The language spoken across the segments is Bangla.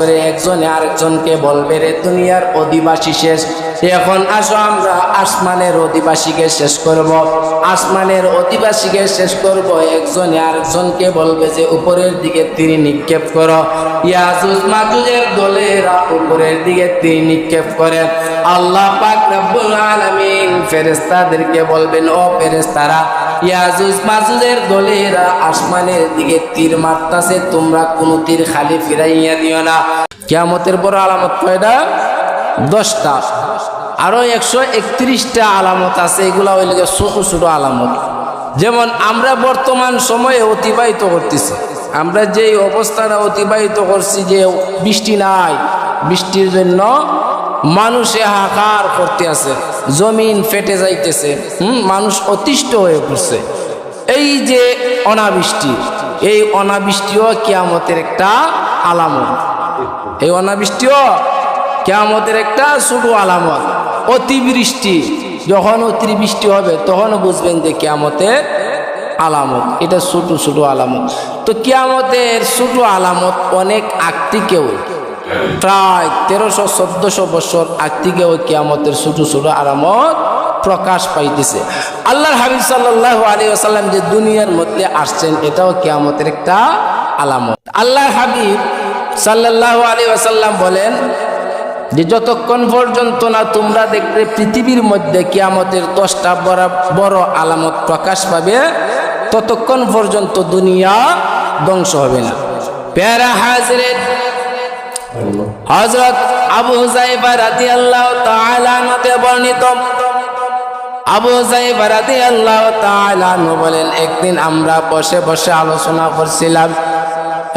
করে একজনে আরেকজনকে বলবে, রে দুনিয়ার অধিবাসী শেষ, এখন আসো আমরা আসমানের অধিবাসীকে শেষ করব। আসমানের অধিবাসীকে শেষ করব। একজনে আরেকজনকে বলবে যে উপরের দিকে তীর নিক্ষেপ করো। ইয়াজুজ মাজুজের দলেরা উপরের দিকে তীর নিক্ষেপ করে। আল্লাহ পাক রব্বুল আলামিন ফেরেশতাদেরকে বলবেন, ও ফেরেশতারা, ইয়াজুজ মাজুজের দলেরা আসমানের দিকে তীর মারতাছে, তোমরা কোনো তীর খালি ফিরাইয়া দিও না। কিয়ামতের বড় আলামত কয়টা? 10টা। আরো 131টা আলামত আছে, এগুলা হইলে ছোট ছোট আলামত। যেমন আমরা বর্তমান সময়ে অতিবাহিত করতেছি, আমরা যেই অবস্থাটা অতিবাহিত করছি, যে বৃষ্টি নাই, বৃষ্টির জন্য মানুষে হাহাকার করতে আছে, জমিন ফেটে যাইতেছে, মানুষ অতিষ্ঠ হয়ে পড়ছে। এই যে অনাবৃষ্টি, এই অনাবৃষ্টিও কিয়ামতের একটা আলামত। এই অনাবৃষ্টিও কিয়ামতের একটা ছোট আলামত। অতিবৃষ্টি, যখন অতিবৃষ্টি হবে তখন বুঝবেন যে কিয়ামতের আলামত। এটা ছোট ছোট আলামত। তো কিয়ামতের ছোট আলামত অনেক আগ থেকেও, প্রায় 1300-1400 বছর আগ থেকেও কিয়ামতের ছোট ছোট আলামত প্রকাশ পাইতেছে। আল্লাহর হাবিব সাল্লাল্লাহু আলাইহি ওয়াসাল্লাম যে দুনিয়ার মধ্যে আসছেন, এটাও কিয়ামতের একটা আলামত। আল্লাহর হাবিব সাল্লাল্লাহু আলাইহি ওয়াসাল্লাম বলেন যে যতক্ষণ পর্যন্ত না তোমরা দেখবে পৃথিবীর মধ্যে কিয়ামতের 10টা বড় আলামত প্রকাশ পাবে, ততক্ষণ পর্যন্ত দুনিয়া ধ্বংস হবে না। প্যারা হাজরেত হযরত আবু হুযায়ফা রাদিয়াল্লাহু তাআলা আনহু বর্ণিত, আবু হুযায়ফা রাদিয়াল্লাহু তাআলা আনহু বলেন, একদিন আমরা বসে বসে আলোচনা করছিলাম,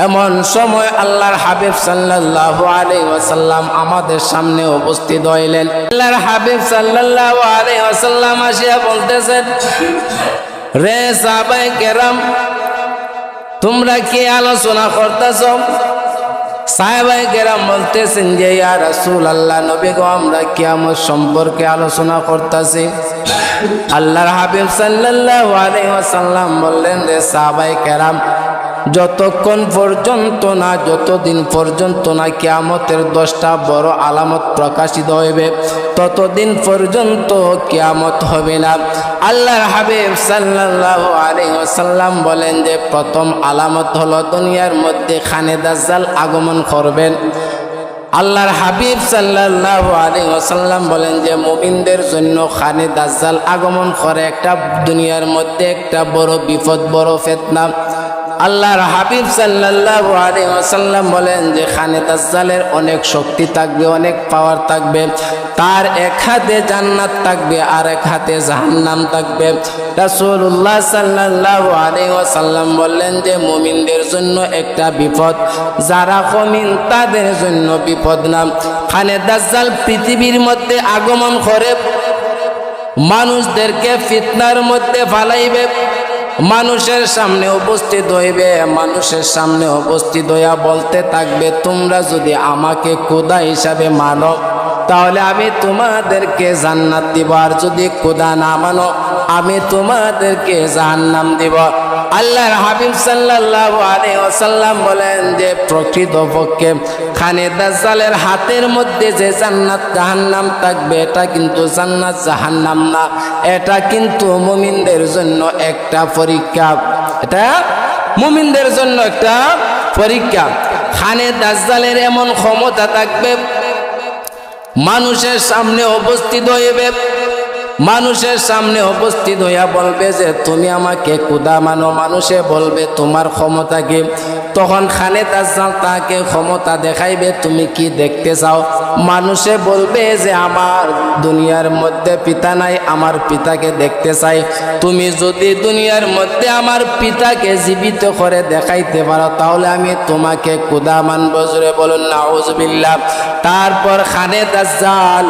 এমন সময় আল্লাহর হাবিব সাল্লাল্লাহু আলাইহি ওয়াসাল্লাম আমাদের সামনে উপস্থিত হইলেন। আল্লাহর হাবিব সাল্লাল্লাহু আলাইহি ওয়াসাল্লাম আসিয়া বলতেছেন, রে সাহাবায়ে কেরাম, তোমরা কি আলোচনা করতেছো? সাহাবায়ে কেরাম বলতেছেন যে, ইয়া রাসূলুল্লাহ, নবী গো, আমরা কিয়ামত সম্পর্কে আলোচনা করতেছি। আল্লাহর হাবিব সাল্লাল্লাহু আলাইহি ওয়াসাল্লাম বললেন, রে সাহাবায়ে কেরাম, যতক্ষণ পর্যন্ত না, যতদিন পর্যন্ত না কিয়ামতের 10টা বড় আলামত প্রকাশিত হইবে, ততদিন পর্যন্ত কিয়ামত হবে না। আল্লাহর হাবিব সাল্লাল্লাহু আলাইহি ওয়াসাল্লাম বলেন যে প্রথম আলামত হলো দুনিয়ার মধ্যে খানে দাজ্জাল আগমন করবেন। আল্লাহর হাবিব সাল্লাল্লাহু আলাইহি ওয়াসাল্লাম বলেন যে মুমিনদের জন্য খানে দাজ্জাল আগমন করে একটা দুনিয়ার মধ্যে একটা বড় বিপদ, বড় ফিতনা। আল্লাহর হাবিব সাল্লাল্লাহু আলাইহি ওয়াসাল্লাম বলেন যে খানে দাজ্জালের অনেক শক্তি থাকবে, অনেক পাওয়ার থাকবে। তার এক হাতে জান্নাত থাকবে আর এক হাতে জাহান্নাম থাকবে। রাসূলুল্লাহ সাল্লাল্লাহু আলাইহি ওয়াসাল্লাম বললেন যে মুমিনদের জন্য একটা বিপদ, যারা মুমিন তাদের জন্য বিপদ না। খানে দাজ্জাল পৃথিবীর মধ্যে আগমন করে মানুষদেরকে ফিতনার মধ্যে ফালাইবে, মানুষের সামনে উপস্থিত হইবে, মানুষের সামনে উপস্থিত হইয়া বলতে থাকবে, তোমরা যদি আমাকে খোদা হিসাবে মানো তাহলে আমি তোমাদেরকে জান্নাত দিব, আর যদি খোদা না মানো আমি তোমাদেরকে জাহান্নাম দিব। আল্লাহর হাবিব সাল্লাল্লাহু আলাইহি ওয়াসাল্লাম বলেন যে প্রকৃতপক্ষে খানে দাজ্জালের হাতের মধ্যে যে জান্নাত জাহান্নাম থাকবে, এটা কিন্তু জান্নাত জাহান্নাম না, এটা কিন্তু মুমিনদের জন্য একটা পরীক্ষা। এটা মুমিনদের জন্য একটা পরীক্ষা। খানে দাজ্জালের এমন ক্ষমতা থাকবে, মানুষের সামনে উপস্থিত হইবে, মানুষের সামনে উপস্থিত হইয়া বলবে যে তুমি আমাকে খোদা মানো। মানুষে বলবে তোমার ক্ষমতা কি? তখন খানে দাজ্জাল তাকে ক্ষমতা দেখাইবে, তুমি কি দেখতে চাও? মানুষে বলবে যে আমার দুনিয়ার মধ্যে পিতা নাই, আমার পিতাকে দেখতে চাই। তুমি যদি দুনিয়ার মধ্যে আমার পিতাকে জীবিত করে দেখাইতে পারো তাহলে আমি তোমাকে খোদা মানব। জোরে বলুন নাউজুবিল্লাহ। তারপর খানে দাজ্জাল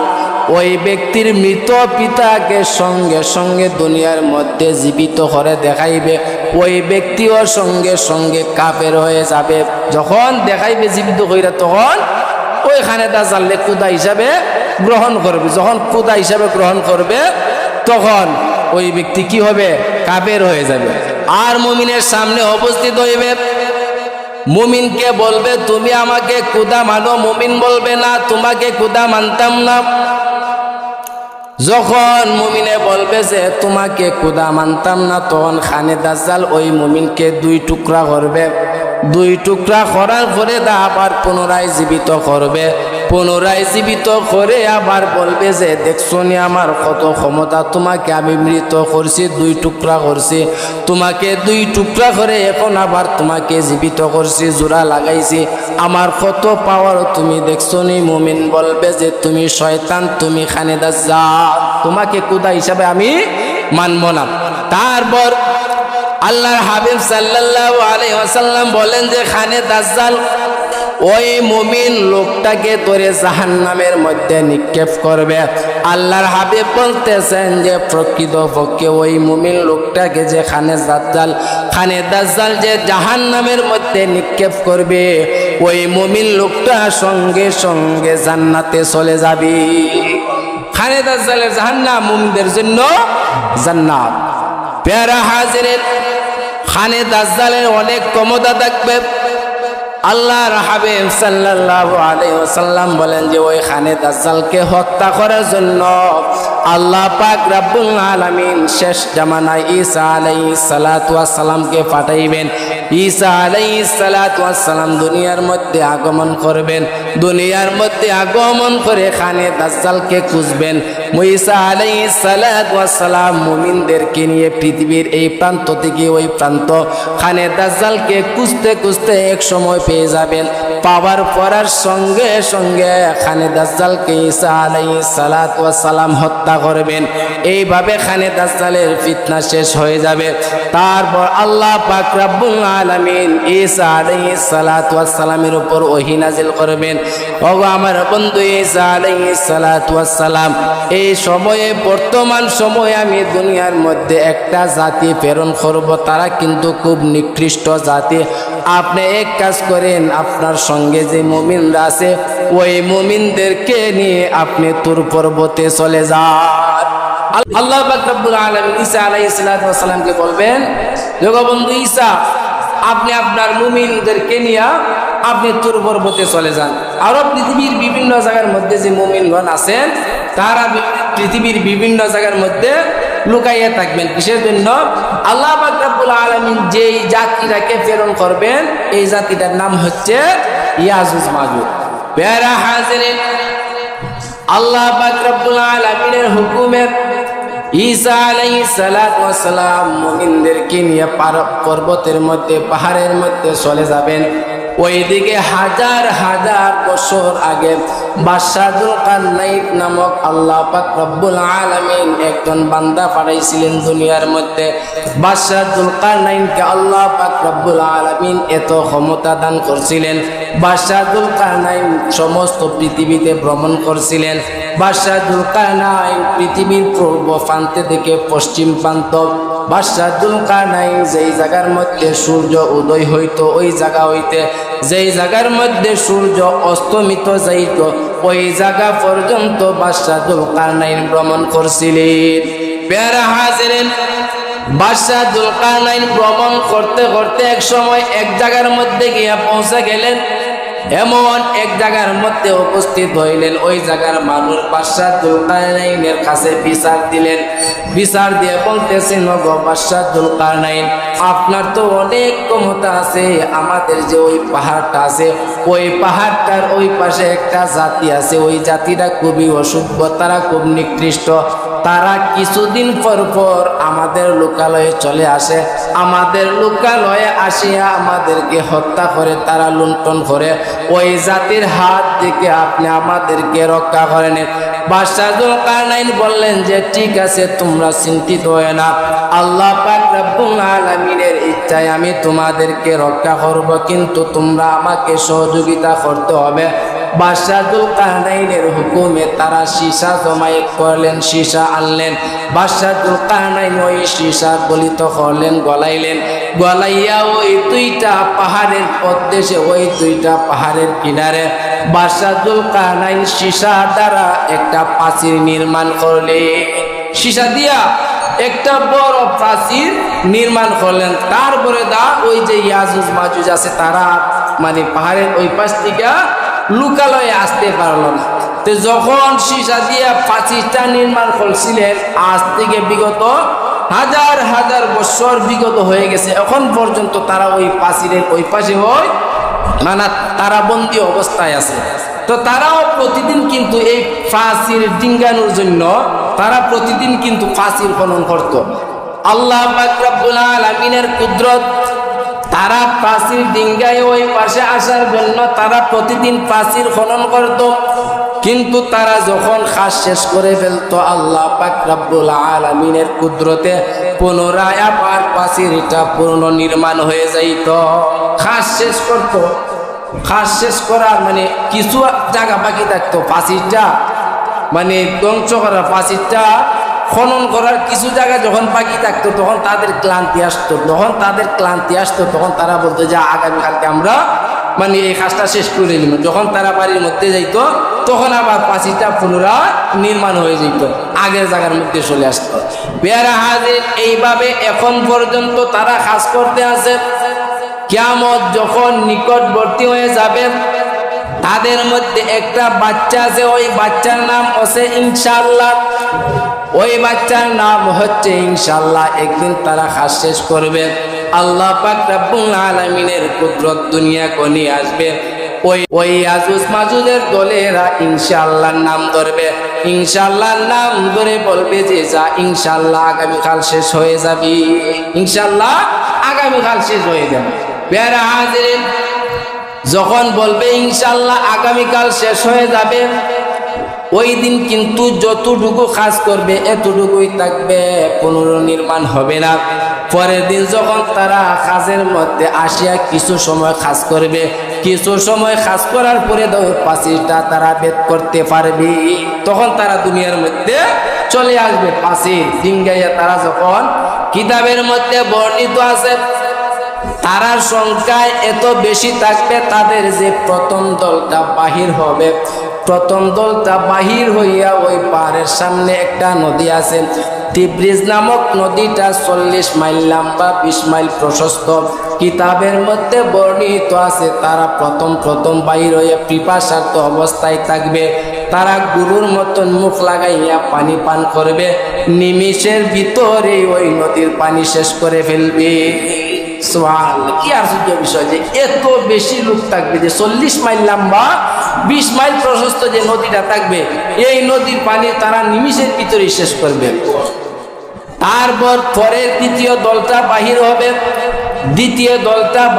ওই ব্যক্তির মৃত পিতাকে সঙ্গে সঙ্গে দুনিয়ার মধ্যে জীবিত করে দেখাইবে, ওই ব্যক্তিও সঙ্গে সঙ্গে কাফের হয়ে যাবে। যখন দেখাইবে জীবিত কইরা, তখন ওইখানে দাজ্জালে খোদা হিসাবে গ্রহণ করবে। যখন খোদা হিসাবে গ্রহণ করবে তখন ওই ব্যক্তি কি হবে? কাফের হয়ে যাবে। আর মুমিনের সামনে উপস্থিত হইবে, মুমিনকে বলবে তুমি আমাকে খোদা মানো, মুমিন বলবে না তোমাকে খোদা মানতাম না। যখন মুমিনে বলবে যে তোমাকে খোদা মানতাম না, তখন খানে দাজ্জাল ওই মুমিনকে দুই টুকরা করবে। দুই টুকরা করার পরে আবার পুনরায় জীবিত করবে। পুনরায় জীবিত করে আবার বলবে যে দেখছো নি আমার কত ক্ষমতা, তোমাকে আমি মৃত করছি, দুই টুকরা করছি, তোমাকে দুই টুকরা করে এখন আবার তোমাকে জীবিত করছি, জোড়া লাগাইছি, আমার কত পাওয়ার তুমি দেখছো নি। মুমিন বলবে যে তুমি শয়তান, তুমি খানে দাজ্জাল, তোমাকে খোদা হিসাবে আমি মানব না। তারপর আল্লাহর হাবিব সাল্লাল্লাহু আলাইহি ওয়াসাল্লাম বলেন যে খানে দাজ্জাল ওই মুমিন লোকটাকে ধরে জাহান্নামের মধ্যে নিক্ষেপ করবে। আল্লাহর হাবিব বলতেছেন যে প্রকৃতপক্ষে ওই মুমিন লোকটাকে যে খানে দাজ্জাল যে জাহান্নামের মধ্যে নিক্ষেপ করবে, ওই মুমিন লোকটা সঙ্গে সঙ্গে জান্নাতে চলে যাবে। খানে দাজ্জালের জাহান্নাম, মুমিনদের জন্য জান্নাত। প্যারা হাজিরের, খানে দাজ্জালের অনেক ক্ষমতা থাকবে। আল্লাহর হাবিব সাল্লাল্লাহু আলাইহি ওয়াসাল্লাম বলেন যে ওই খানে দাজ্জালকে হত্যা করার জন্য আল্লাহ পাক রব্বুল আলামিন শেষ জামানায় ঈসা আলাইহিস সালাতু ওয়াস সালামকে পাঠাইবেন। ঈসা আলাইহিস সালাতু ওয়াস সালাম দুনিয়ার মধ্যে আগমন করবেন। দুনিয়ার মধ্যে আগমন করে খানে দাজ্জালকে খুঁজবেন। ঈসা আলাইহিস সালাতু ওয়াস সালাম মুমিনদেরকে নিয়ে পৃথিবীর এই প্রান্ত থেকে ওই প্রান্ত খানে দাজ্জালকে খুঁজতে খুঁজতে এক সময় পেয়ে যাবেন। পাওয়ার পরার সঙ্গে সঙ্গে খানে দাজ্জালকে ঈসা আলাইহিস সালাতু ওয়াস সালাম হত্যা করবেন। এইভাবে খানে দাজ্জালের ফিতনা শেষ হয়ে যাবে। তারপর আল্লাহ পাক রব্বুল আলামিন ঈসা আলাইহিস সালাতু ওয়াস সালামের উপর ওহী নাজিল করবেন। ওগো আমার বন্ধু ঈসা আলাইহিস সালাতু ওয়াস সালাম, এই সময়ে বর্তমান সময়ে আমি দুনিয়ার মধ্যে একটা জাতি প্রেরণ করব, তারা কিন্তু খুব নিকৃষ্ট জাতি। আপনি এক কাজ করেন, আপনার সঙ্গে যে মুমিনরা আছে ওই মুমিনদেরকে নিয়ে আপনি তুর পর্বতে চলে যান। আল্লাহ পাক রব্বুল আলামিন ঈসা আলাইহিস সালাতু ওয়াস সালামকে বলবেন, জগবন্ধু ঈসা, আপনি আপনার মুমিনদেরকে নিয়ে আপনি তুর পর্বতে চলে যান। আরো পৃথিবীর বিভিন্ন জায়গার মধ্যে যে মুমিনগণ আছেন তারা পৃথিবীর বিভিন্ন জায়গার মধ্যে লুকাইয়া থাকবেন। কিসের জন্য? আল্লাহ পাক রব্বুল আলামিন যেই জাতিটাকে প্রেরণ করবেন এই জাতিটার নাম হচ্ছে ইয়াজুজ মাজুজ। প্যারা হাজিরিন, আল্লাহ পাক রব্বুল আলামিনের হুকুমে ঈসা আলাইহিস সালাতু ওয়াস সালাম মুমিনদেরকে নিয়ে পর্বতের মধ্যে পাহাড়ের মধ্যে চলে যাবেন। ওইদিকে হাজার হাজার বছর আগে বাদশাহ যুলকারনাইন নামক আল্লাহ পাক রব্বুল আলামিন একজন বান্দা পাঠাইছিলেন দুনিয়ার মধ্যে। বাদশাহ যুলকারনাইনকে আল্লাহ পাক রব্বুল আলামিন এত ক্ষমতা দান করছিলেন। বাদশাহ যুলকারনাইন সমস্ত পৃথিবীতে ভ্রমণ করছিলেন। বাদশাহ যুলকারনাইন পৃথিবীর পূর্ব প্রান্তে থেকে পশ্চিম প্রান্ত, বাদশাহ যুলকারনাইন যেই জায়গার মধ্যে সূর্য উদয় হইতো ওই জায়গা হইতে যেই জায়গার মধ্যে সূর্য অস্তমিত যাইত ওই জায়গা পর্যন্ত বাদশাহ যুলকারনাইন ভ্রমণ করছিলেন। প্যারা হাজিরিন, বাদশাহ যুলকারনাইন ভ্রমণ করতে করতে এক সময় এক জায়গার মধ্যে গিয়ে পৌঁছে গেলেন। এমন এক জায়গার মধ্যে উপস্থিত হইলেন, ওই জায়গার মানুষ বাদশাহ যুলকারনাইনের কাছে বিচার দিলেন। বিচার দিয়ে বলতেছেন, ওগো বাদশাহ যুলকারনাইন, আপনার তো অনেক ক্ষমতা আছে, আমাদের যে ওই পাহাড়টা আছে ওই পাহাড়টার ওই পাশে একটা জাতি আছে, ওই জাতিটা খুবই অসভ্য, তারা খুব নিকৃষ্ট। তারা কিছুদিন পর পর আমাদের লোকালয়ে চলে আসে, আমাদের লোকালয়ে আসিয়া আমাদেরকে হত্যা করে, তারা লুণ্ঠন করে। ওই জাতির হাত থেকে আপনি আমাদেরকে রক্ষা করেন। বাদশাহ যুলকারনাইন বললেন যে ঠিক আছে, তোমরা চিন্তিত হয়ে না, আল্লাহ পাক রব্বুল আলামিনের ইচ্ছায় আমি তোমাদেরকে রক্ষা করব, কিন্তু তোমরা আমাকে সহযোগিতা করতে হবে। বাদশাহ যুলকারনাইনের হুকুমে তারা সীসা জমায়েত করলেন, সীসা আনলেন। বাদশাহ যুলকারনাইন ওই সীসা গলিত করলেন, গলাইলেন, গলাইয়া ওই দুইটা পাহাড়ের প্রদেশে ওই দুইটা পাহাড়ের কিনারে বাদশাহ যুলকারনাইন সীসা দ্বারা একটা প্রাচীর নির্মাণ করলেন। সীসা দিয়া একটা বড় প্রাচীর নির্মাণ করলেন। তারপরে ওই যে ইয়াজুজ মাজুজ আছে তারা মানে পাহাড়ের ওই পাশ থেকে লুকালয়ে আসতে পারলো না। তো যখন সীসা দিয়ে প্রাচীরটা নির্মাণ করছিলেন, আজ থেকে বিগত হাজার হাজার বছর বিগত হয়ে গেছে, এখন পর্যন্ত তারা ওই প্রাচীরের ওই পাশে হয় মানে তারা বন্দী অবস্থায় আছে। তো তারাও প্রতিদিন কিন্তু এই প্রাচীর ডিঙ্গানোর জন্য তারা প্রতিদিন কিন্তু প্রাচীর খনন করত। আল্লাহ পাক রব্বুল আলামিনের কুদরত, তারা প্রাচীর ডিঙ্গায় ওই পাশে আসার জন্য তারা প্রতিদিন প্রাচীর খনন করত। কিন্তু তারা যখন কাজ শেষ করে ফেলতো, আল্লাহ পাক রব্বুল আলামিনের কুদরতে পুনরায় আবার প্রাচীরটা পুনর্নির্মাণ হয়ে যাইত। কাজ শেষ করতো, কাজ শেষ করার মানে কিছু জায়গা বাকি থাকতো, প্রাচীরটা মানে ধ্বংস করার, প্রাচীরটা খনন করার কিছু জায়গা যখন বাকি থাকতো, তখন তাদের ক্লান্তি আসতো। তখন তারা বলতো যে আগামীকালকে আমরা মানে এই কাজটা শেষ করে নিব। যখন তারা বাড়ির মধ্যে যাইতো, তখন আবার প্রাচীরটা পুনরায় নির্মাণ হয়ে যেত, আগের জায়গার মধ্যে চলে আসতো। পেয়ারা হাজির, এইভাবে এখন পর্যন্ত তারা কাজ করতে আছে। কিয়ামত যখন নিকটবর্তী হয়ে যাবে, তাদের মধ্যে একটা বাচ্চা আছে, ওই বাচ্চার নাম হচ্ছে ইনশাআল্লাহ। ওই বাচ্চার নাম হচ্ছে ইনশাআল্লাহ। একদিন তারা কাজ শেষ করবে, আল্লাহ পাক রব্বুল আলামিনের কুদরত দুনিয়া কোনি আসবে। ওই ইয়াজুজ মাজুজের দলেরা ইনশাআল্লাহর নাম ধরবে, ইনশাআল্লাহর নাম ধরে বলবে যে যা ইনশাআল্লাহ আগামীকাল শেষ হয়ে যাবে, ইনশাআল্লাহ আগামীকাল শেষ হয়ে যাবে। প্যারা হাজিরিন, যখন বলবে ইনশাআল্লাহ আগামীকাল শেষ হয়ে যাবে, ওই দিন কিন্তু যতটুকু কাজ করবে এতটুকুই থাকবে, পুনর্নির্মাণ হবে না। পরের দিন যখন তারা কাজের মধ্যে আসিয়া কিছু সময় কাজ করবে, কিছু সময় কাজ করার পরে প্রাচীরটা তারা ভেদ করতে পারবে, তখন তারা দুনিয়ার মধ্যে চলে আসবে। প্রাচীর ডিঙ্গাইয়া তারা যখন, কিতাবের মধ্যে বর্ণিত আছে, তারার সংখ্যায় এত বেশি থাকবে, তাদের যে প্রথম দলটা বাহির হবে, প্রথম দলটা বাহির হইয়া ওই পাহাড়ের সামনে একটা নদী আছে, তিব্রিজ নামক নদীটা 40 মাইল লম্বা, 20 মাইল প্রশস্ত। কিতাবের মধ্যে বর্ণিত আছে, তারা প্রথম বাহির হইয়া পিপাসার্ত অবস্থায় থাকবে। তারা গুরুর মতন মুখ লাগাইয়া পানি পান করবে, নিমিষের ভিতরে ওই নদীর পানি শেষ করে ফেলবে। সুবহানাল্লাহ, কি আশ্চর্য বিষয় যে এত বেশি লোক থাকবে, যে 40 মাইল লম্বা, 20 মাইল প্রশস্ত যে নদীটা থাকবে, এই নদীর পানি তারা নিমিষের ভিতরে শেষ করবে। তারপর পরের দ্বিতীয় দলটা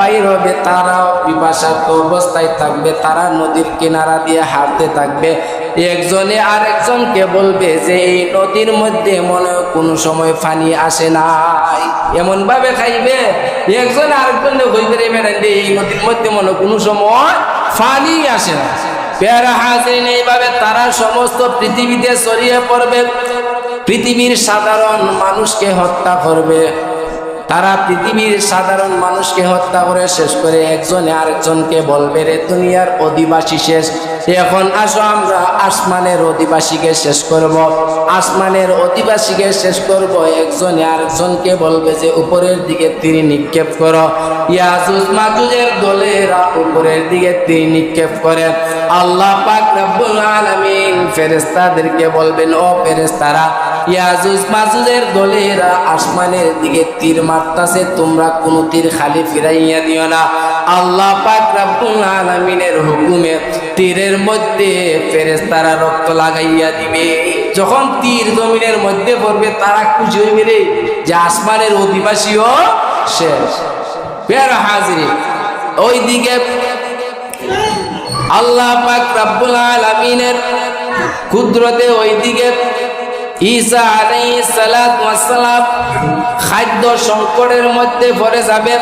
বাহির হবে, তারাও পিপাসার্ত অবস্থায় থাকবে, তারা নদীর কিনারা দিয়ে হাঁটতে থাকবে। একজনে আরেকজনকে বলবে যে এই নদীর মধ্যে মনে কোনো সময় পানি আসে নাই, এমন ভাবে খাইবে, একজন আরেকজনে কইবে এই নদীর মধ্যে মনে কোনো সময় পানি আসে না। প্যারা হাজিরিন, এইভাবে তারা সমস্ত পৃথিবীতে ছড়িয়ে পড়বে, পৃথিবীর সাধারণ মানুষকে হত্যা করবে। তারা পৃথিবীর সাধারণ মানুষকে হত্যা করে শেষ করে একজনে আরেকজনকে বলবে, রে দুনিয়ার অধিবাসী শেষ, এখন আসো আমরা আসমানের অধিবাসীকে শেষ করব, আসমানের অধিবাসীকে শেষ করব। একজনে আরেকজনকে বলবে যে উপরের দিকে তীর নিক্ষেপ করো। ইয়াজুজ মাজুজের দলেরা উপরের দিকে তীর নিক্ষেপ করে। আল্লাহ পাক রব্বুল আলামিন ফেরেশতাদেরকে বলবেন, ও ফেরেশতারা, ইয়াজুজ মাজুজের দলেরা আসমানের দিকে তীর মারতাছে, তোমরা কোনো তীর খালি ফিরাইয়া দিও না। আল্লাহ পাক রব্বুল আলামিনের হুকুমে তীরের মধ্যে ফেরেশতারা রক্ত লাগাইয়া দিবে। যখন তীর জমিনের মধ্যে পড়বে, তারা খুশি হইবে রে যে আসমানের অধিবাসীও শেষ। প্যারা হাজিরিন, ওইদিকে আল্লাহ পাক রব্বুল আলামিনের কুদরতে ওইদিকে ঈসা আলাইহিস সালাতু ওয়াস সালাম খাদ্য সংকটের মধ্যে পড়ে যাবে।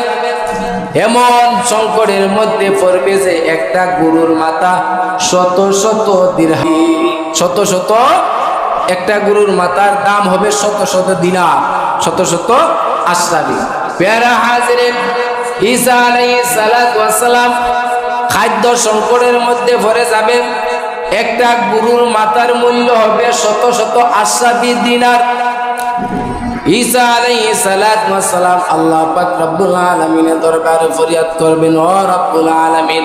এমন সংকটের মধ্যে পড়বে যে একটা গরুর মাথা শত শত দিরহাম, একটা গরুর মাথার দাম হবে শত শত দিনার, শত শত আশরাফি। প্যারা হাজিরিন, ঈসা আলাইহিস সালাতু ওয়াস সালাম খাদ্য সংকটের মধ্যে পড়ে যাবে। একটা গরুর মাথার মূল্য হবে শত শত আশরাফি দিনার। ঈসা আলাইহিস সালাতু ওয়াস সালাম আল্লাহ পাক রব্বুল আলামিনের দরবারে ফরিয়াদ করবেন, ও রব্বুল আলামিন,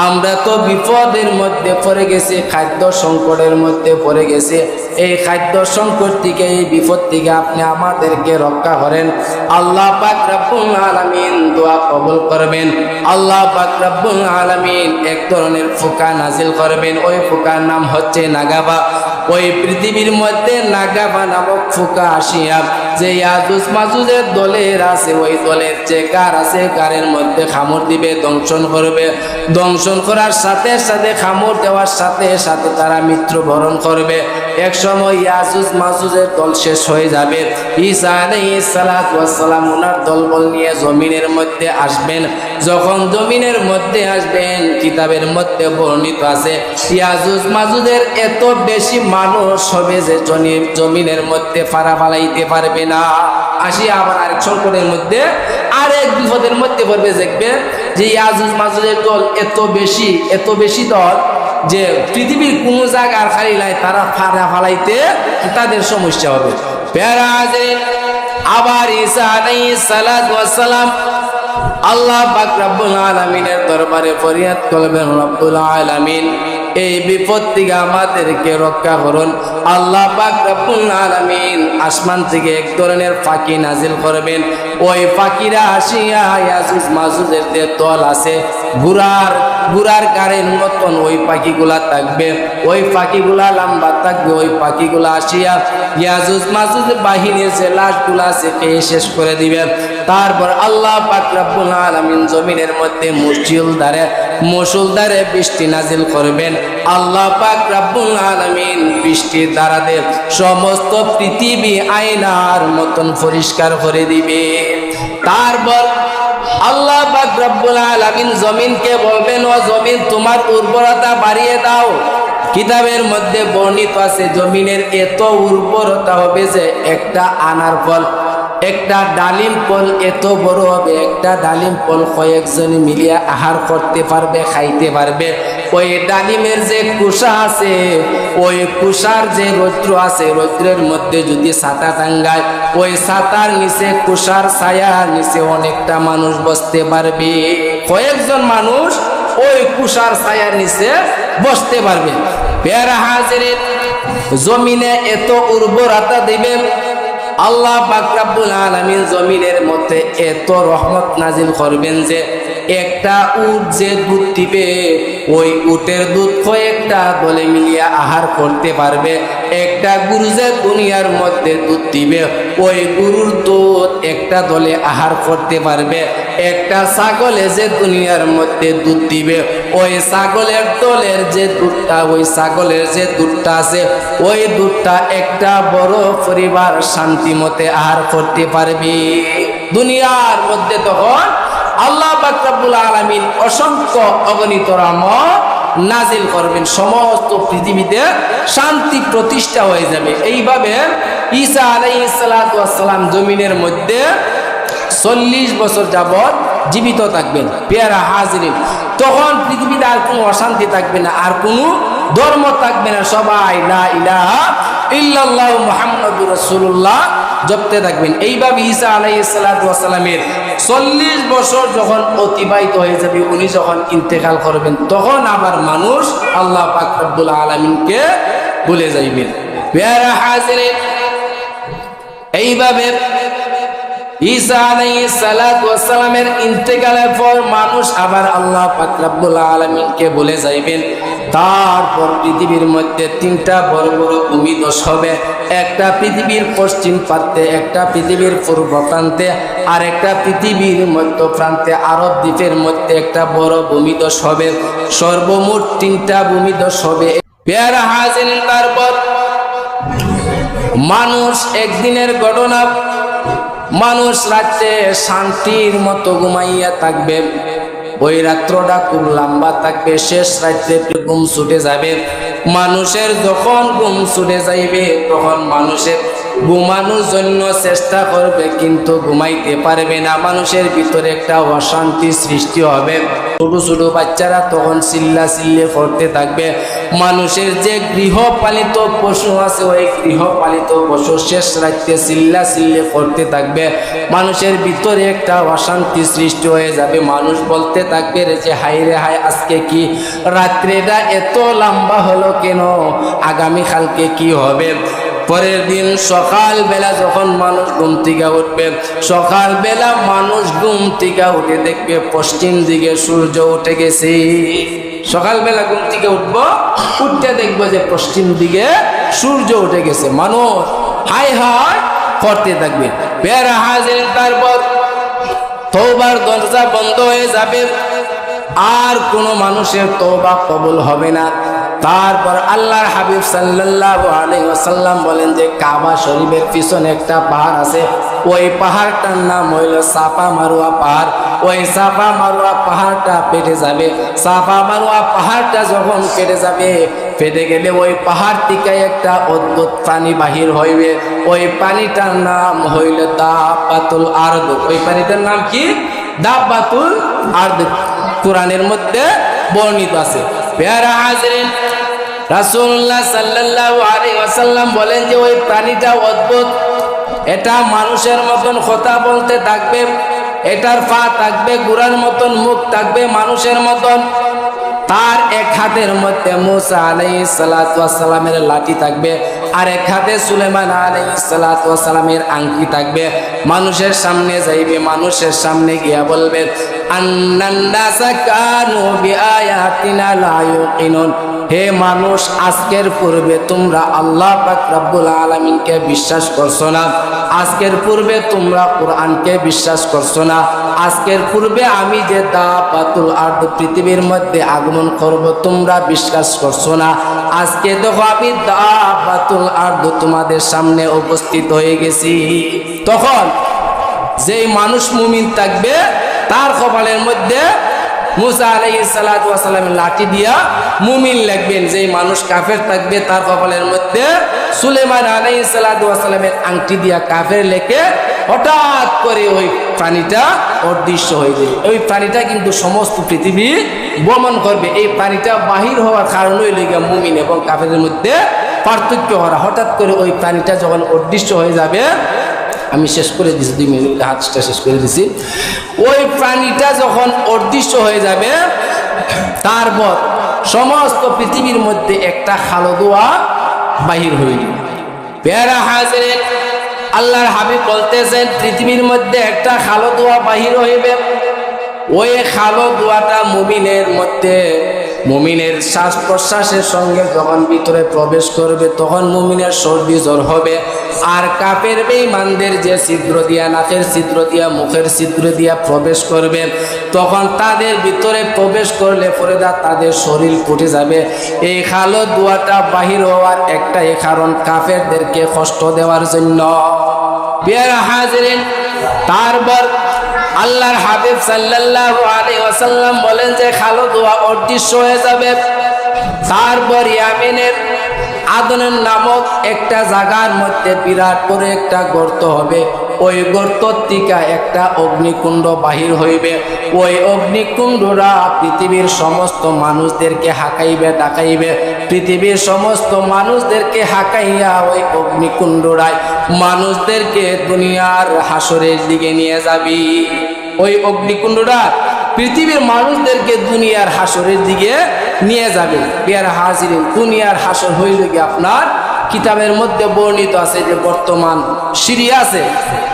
আমরা তো বিপদের মধ্যে পড়ে গেছি, খাদ্য সংকটের মধ্যে পড়ে গেছি। এই খাদ্য সংকট থেকে, এই বিপদ থেকে আপনি আমাদেরকে রক্ষা করেন। আল্লাহ পাক রব্বুল আলামিন দোয়া কবুল করবেন। আল্লাহ পাক রব্বুল আলামিন এক ধরনের ফুকা নাজিল করবেন। ওই ফুকার নাম হচ্ছে নাগাবা। ওই পৃথিবীর মধ্যে নাগাবা নামক ফুকা আসিয়া যে ইয়াজুজ মাজুজের দলের আছে, ওই দলের যে কার আছে, কারের মধ্যে খামড় দিবে, দংশন করবে। দংশন করার সাথে সাথে, খামড় দেওয়ার সাথে সাথে তারা মৃত্যুবরণ করবে। এক সময় ইয়াজুজ মাজুজের দল শেষ হয়ে যাবে। ঈসা আলাইহিস সালাতু ওয়াস সালাম ওনার দলবল নিয়ে জমিনের মধ্যে আসবেন। যখন জমিনের মধ্যে আসবেন, কিতাবের মধ্যে বর্ণিত আছে ইয়াজুজ মাজুজের এত বেশি মানুষ হবে যে জমিনের মধ্যে ফাড়া ফালাইতে পারবে না। আসি আবার আরেক সংকটের মধ্যে, আরেক বিপদের মধ্যে পড়বে। দেখবে যে ইয়াজুজ মাজুজের দল এত বেশি দল যে পৃথিবীর কোনো জায়গা আর খালি নাই, তারা ফাড়া ফালাইতে তাদের সমস্যা হবে। প্যারা হাজির, আবার ঈসা আলাইহিস সালাতু ওয়াস সালাম আল্লাহ পাক রব্বুল আলামিনের দরবারে ফরিয়াদ করবেন, রব্বুল আলামিন, এই বিপদ থেকে আমাদেরকে রক্ষা করুন। আল্লাহ পাক রব্বুল আলামিন আসমান থেকে এক ধরনের পাখি নাজিল করবেন। ওই পাখিরা আসিয়া ইয়াজুজ মাজুজের যে দল আছে, ঘোড়ার গাড়ির মতন ওই পাখিগুলা থাকবে। ওই পাখিগুলা লম্বা থাকবে। ওই পাখিগুলা আসিয়া ইয়াজুজ মাজুজ বাহিনীর যে লাশগুলা আছে খেয়ে শেষ করে দিবে। তারপর আল্লাহ পাক রব্বুল আলামিন জমিনের মধ্যে মুষলধারে বৃষ্টি নাজিল করবেন। আল্লাহ পাক রব্বুল আলামিন বৃষ্টির দ্বারা সমস্ত পৃথিবী আয়নার মতন পরিষ্কার করে দিবে। তারপর আল্লাহ পাক রব্বুল আলামিন জমিনকে বলবেন, ও জমিন, তোমার উর্বরতা বাড়িয়ে দাও। কিতাবের মধ্যে বর্ণিত আছে জমিনের এত উর্বরতা হবে যে একটা আনার ফল, একটা ডালিম ফল এত বড় হবে, একটা ডালিম ফল কয়েকজন মিলিয়ে আহার করতে পারবে, খাইতে পারবে। ওই ডালিমের যে কুষা আছে, ওই কুষার যে রৌদ্র আছে, রৌদ্রের মধ্যে যদি ছাতা টাঙ্গায়, ওই ছাতার নিচে, কুষার ছায়ার নিচে অনেকটা মানুষ বসতে পারবে। কয়েকজন মানুষ ওই কুষার ছায়ার নিচে বসতে পারবে। প্যারা হাজির, জমিনে এত উর্বরতা দিবে আল্লাহ পাক রব্বুল আলামিন। জমিনের মধ্যে এত রহমত নাজিল করবেন যে একটা উট যে দুধ দিবে, ওই উটের দুধ কয়েকটা দলে মিলিয়ে আহার করতে পারবে। একটা গরু যে দুনিয়ার মধ্যে দুধ দিবে, ওই গরুর দুধ একটা দলে আহার করতে পারবে। একটা ছাগলে যে দুনিয়ার মধ্যে দুধ দিবে, ওই ছাগলের দলের যে দুধটা, ওই ছাগলের যে দুধটা আছে, ওই দুধটা একটা বড় পরিবার শান্তি মতে আহার করতে পারবে। দুনিয়ার মধ্যে তখন আল্লাহ পাক রব্বুল আলামিন অসংখ্য অগণিত রহমত নাজিল করবেন। সমস্ত পৃথিবীতে শান্তি প্রতিষ্ঠা হয়ে যাবে। এইভাবে ঈসা আলাইহিস সালাতু ওয়াস সালাম জমিনের মধ্যে 40 বছর যাবত জীবিত থাকবেন। পেয়ারা হাজিরিন, তখন পৃথিবীতে আর কোনো অশান্তি থাকবে না, আর কোনো ধর্ম থাকবে না। সবাই লা ইলাহা ইল্লাল্লাহু মুহাম্মাদুর রাসূলুল্লাহ জপতে থাকবেন। এইভাবে ঈসা আলাইহিস সালাতু ওয়াস সালামের 40 বছর যখন অতিবাহিত হয়ে যাবে, উনি যখন ইন্তেকাল করবেন, তখন আবার মানুষ আল্লাহ পাক রব্বুল আলামিনকে ভুলে যাইবেন। পেয়ারা হাজিরিন, এইভাবে ঈসা আলাইহিস সালাতু ওয়াস সালামের ইন্তেকালের পর মানুষ আবার আল্লাহ পাক রব্বুল আলামিনকে ভুলে যাইবেন। তারপর পৃথিবীর মধ্যে 3টা বড় বড় ভূমিধস হবে। একটা পৃথিবীর পশ্চিম প্রান্তে, একটা পৃথিবীর পূর্ব প্রান্তে, আর একটা পৃথিবীর মধ্য প্রান্তে আরব দ্বীপের মধ্যে একটা বড় ভূমিধস হবে। সর্বমোট 3টা ভূমিধস হবে। পেয়ারা হাজিরিন, তারপর মানুষ একদিনের ঘটনা, মানুষ রাত্রে শান্তির মতো ঘুমাইয়া থাকবে। ওই রাত্রটা খুব লম্বা থাকবে, শেষ রাত্রে ঘুম ছুটে যাবে। মানুষের যখন ঘুম ছুটে যাইবে, তখন মানুষের ঘুমানোর জন্য চেষ্টা করবে, কিন্তু ঘুমাইতে পারবে না। মানুষের ভিতরে একটা অশান্তি সৃষ্টি হবে। ছোট ছোট বাচ্চারা তখন চিল্লা চিল্লে করতে থাকবে। মানুষের যে গৃহপালিত পশু আছে ওই গৃহপালিত পশু শেষ রাখতে চিল্লা চিল্লে করতে থাকবে। মানুষের ভিতরে একটা অশান্তি সৃষ্টি হয়ে যাবে। মানুষ বলতে থাকবে যে হাই রে হাই, আজকে কি রাত্রিটা এত লম্বা হলো কেন, আগামীকালকে কি হবে। পরের দিন সকালবেলা যখন মানুষ ঘুম থেকে উঠবে, সকালবেলা মানুষ ঘুম থেকে উঠে দেখবে পশ্চিম দিকে সূর্য উঠে গেছে। সকালবেলা ঘুম থেকে উঠবো, উঠতে দেখবো যে পশ্চিম দিকে সূর্য উঠে গেছে। মানুষ হাই হাই করতে থাকবে। পেয়ারা হাজির, তারপর তওবার দরজা বন্ধ হয়ে যাবে, আর কোনো মানুষের তওবা কবুল হবে না। তারপর আল্লাহর হাবিব সাল্লাল্লাহু আলাইহি ওয়াসাল্লাম বলেন যে কাবা শরীফের পিছনে একটা পাহাড় আছে, ওই পাহাড়টার নাম হইল সাফা মারওয়া পাহাড়। ওই সাফা মারওয়া পাহাড়টা পেটে যাবে। সাফা মারওয়া পাহাড়টা যখন পেটে যাবে, পেটে গেলে ওই পাহাড় থেকে একটা অদ্ভুত পানি বাহির হইবে। ওই পানিটার নাম হইল দাব্বাতুল আরদ। ওই পানিটার নাম কি? দাব্বাতুল আরদ। কোরআনের মধ্যে বর্ণিত আছে। পেয়ারা হাজরিন, রাসূলুল্লাহ সাল্লাল্লাহু আলাইহি ওয়াসাল্লাম বলেন যে ওই প্রাণীটা অদ্ভুত। এটা মানুষের মতন কথা বলতে থাকবে, এটার পা থাকবে ঘোড়ার মতন, মুখ থাকবে মানুষের মতন। তার এক হাতের মধ্যে মুসা আলাইহিস সালাতু ওয়াস সালামের লাঠি থাকবে, আর এক হাতে সুলাইমান আলাইহিস সালাতু ওয়াস সালামের আংটি থাকবে। মানুষের সামনে যাইবে, মানুষের সামনে গিয়া বলবে আন্নান্নাসা কানু বিআয়াতিনা লা ইউকিনুন। হে মানুষ, আজকের পূর্বে তোমরা আল্লাহ পাক রব্বুল আলামিনকে বিশ্বাস করছো না। আজকের পূর্বে তোমরা কোরআনকে বিশ্বাস করছো না। আজকের পূর্বে আমি যে দাব্বাতুল আরদ পৃথিবীর মধ্যে আগমন করব তোমরা বিশ্বাস করছো না। আজকে দেখো আমি দাব্বাতুল আরদ তোমাদের সামনে উপস্থিত হয়ে গেছি। তখন যেই মানুষ মুমিন থাকবে তার কপালের মধ্যে মুসা আলাইহিস সালাতু ওয়াস সালামের লাঠি দিয়া মুমিন লিখবেন। যেই মানুষ কাফের থাকবে তার কপালের মধ্যে সুলাইমান আলাইহিস সালাতু ওয়াস সালামের আংটি দিয়া কাফের লেখে। হঠাৎ করে ওই প্রাণীটা অদৃশ্য হয়ে যায়। ওই প্রাণীটা কিন্তু সমস্ত পৃথিবী ভ্রমণ করবে। এই প্রাণীটা বাহির হওয়ার কারণ হইল মুমিন এবং কাফেরের মধ্যে পার্থক্য করা। হঠাৎ করে ওই প্রাণীটা যখন অদৃশ্য হয়ে যাবে, আমি শেষ করে দিছি, 2 মিনিট হাতটা শেষ করে দিছি। ওই প্রাণীটা যখন অদৃশ্য হয়ে যাবে, তারপর সমস্ত পৃথিবীর মধ্যে একটা খালো দোয়া বাহির হইল। পেয়ারা হাজিরিন, আল্লাহর হাবিব বলতেছেন পৃথিবীর মধ্যে একটা খালো দোয়া বাহির হইবে। ওই খালো দোয়াটা মুমিনের মধ্যে, মুমিনের শ্বাস প্রশ্বাসের সঙ্গে যখন ভিতরে প্রবেশ করবে তখন মুমিনের সর্দি জ্বর হবে। আর কাফের বেঈমানদের যে ছিদ্র দিয়া, নাকের ছিদ্র দিয়া, মুখের ছিদ্র দিয়া প্রবেশ করবে, তখন তাদের ভিতরে প্রবেশ করলে পরে তাদের শরীর ফুটে যাবে। এই খালো দোয়াটা বাহির হওয়ার একটাই কারণ, কাফেরদেরকে কষ্ট দেওয়ার জন্য। প্রিয় হাজিরিন, তারপর আল্লাহর হাবিব সাল্লাল্লাহু আলাইহি ওয়াসাল্লাম বলেন যে খালো দোয়া অদৃশ্য হয়ে যাবে। তারপর ইয়ামিনের আদনান নামক একটা জায়গার মধ্যে বিরাট করে একটা গর্ত হবে। ওই গর্ত থেকে একটা অগ্নিকুণ্ড বাহির হইবে। ওই অগ্নিকুণ্ডরা পৃথিবীর সমস্ত মানুষদেরকে হাঁকাইবে, ডাকাইবে। পৃথিবীর সমস্ত মানুষদেরকে হাঁকাইয়া ওই অগ্নিকুণ্ডরায় মানুষদেরকে দুনিয়ার হাসরের দিকে নিয়ে যাবি। ওই অগ্নিকুণ্ডরা পৃথিবীর মানুষদেরকে দুনিয়ার হাসরের দিকে নিয়ে যাবে। পেয়ারা হাজিরিন, দুনিয়ার হাসর হইল কি আপনার কিতাবের মধ্যে বর্ণিত আছে যে বর্তমান সিরিয়া আছে,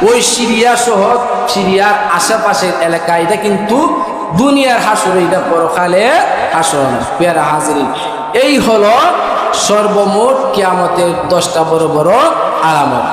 ওই সিরিয়া সহ সিরিয়ার আশেপাশের এলাকা, এটা কিন্তু দুনিয়ার হাসর, এটা পরকালে হাসর। পেয়ারা হাজিরিন, এই হলো সর্বমোট কিয়ামতের 10টা বড় বড় আলামত।